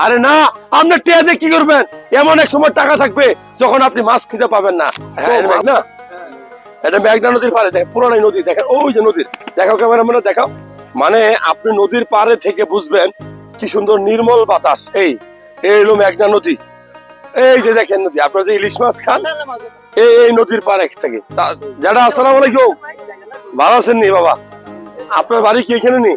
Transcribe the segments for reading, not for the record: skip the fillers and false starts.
আরে না, আপনি টিয়া দিয়ে কি করবেন? এমন এক সময় টাকা থাকবে যখন আপনি মাছ খুঁজে পাবেন না। হ্যাঁ, এটা মেঘনা, এটা মেঘনা নদীর পাড়ে দেখেন, পুরানাই নদী দেখেন, ওই যে নদীর দেখাও, ক্যামেরা মানে দেখাও। মানে আপনি নদীর পাড়ে থেকে বুঝবেন কি সুন্দর নির্মল বাতাস। এই হলো মেঘনা নদী। এই যে দেখেন নদী, আপনারা যে ইলিশ মাছ খান এই নদীর পাড়ে থেকে। যারা আসসালামু আলাইকুম, ভালো আছেন নি বাবা? আপনার বাড়ি কি এখানে নি?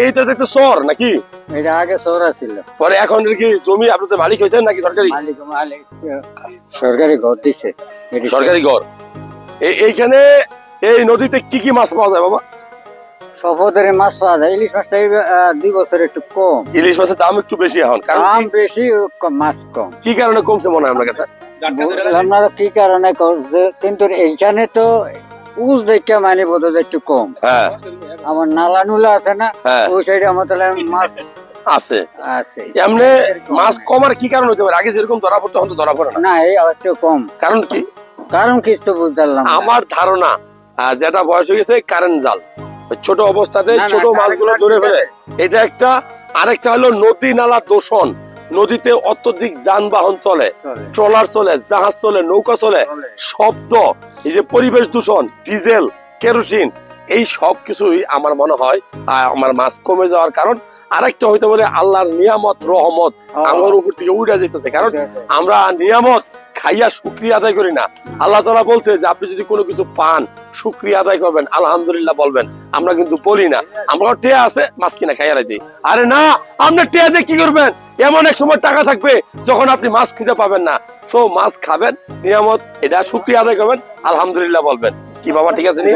এইটা দেখতে চর নাকি? এটা আগে শহর ছিল, পরে এখন কি জমি আপনাদের মালিক হয়েছেন নাকি সরকারি? সরকারি ঘর দিছে। সরকারি ঘর। এইখানে এই নদীতে কি কি মাছ পাওয়া যায় বাবা? সব ধরনের মাছ পাওয়া যায়। ইলিশ মাছটা 2 বছর একটু কম। ইলিশ মাছের দাম একটু বেশি এখন, কারণ দাম বেশি, মাছ কম। কি কারণে কমছে মনে হয় আপনার কাছে? বুঝলাম না কি কারণে করছে, কিন্তু এইখানে তো উজ দেখে মানে বোধ হয় একটু কম। হ্যাঁ, আমার নালা নুলা আছে না, হ্যাঁ ওই সাইডে আমার তাহলে মাছ আছে। আছে। এমনি মাছ কমার কি কারণ হতে পারে? আগে যেরকম ধরা পড়তো এখন তো ধরা পড়ে না। না, এই একটু কম। কারণ কি? কারণ কিছু তো বুঝতে পারলাম না। আমার ধারণা যেটা বয়স হয়ে গেছে কারেন্ট জাল, ওই ছোট অবস্থাতে না, না, ছোট মাছগুলো কারেন্ট ধরে ঠিক ফেলে, আছে। এটা একটা। আরেকটা হলো নদী নালা দূষণ। নদীতে অত্যধিক যানবাহন চলে, ট্রলার চলে, জাহাজ চলে, নৌকা চলে, শব্দ, এই যে পরিবেশ দূষণ, ডিজেল, কেরোসিন, এই সব কিছুই আমার মনে হয় আমার মাছ কমে যাওয়ার কারণ। আরেকটা হইতে পারে আল্লাহর নিয়ামত রহমত আমার উপর থেকে উড়ে যেতেছে, কারণ আমরা নিয়ামত খাইয়া শুকরিয়া আদায় করি না। আল্লাহ তাআলা বলছে যে আপনি যদি কোনো কিছু পান শুকরিয়া আদায় করবেন, আলহামদুলিল্লাহ বলবেন। আমরা কিন্তু বলি না, আমরা টেয়া আছে মাছ কিনা খাইয়া দিই। আরে না, আপনি টেয়া দিয়ে কি করবেন? এমন এক সময় টাকা থাকবে যখন আপনি মাছ খুঁজে পাবেন না। সো মাছ খাবেন, নিয়ামত, এটা শুকরিয়া আদায় করবেন, আলহামদুলিল্লাহ বলবেন। কি বাবা ঠিক আছে নি?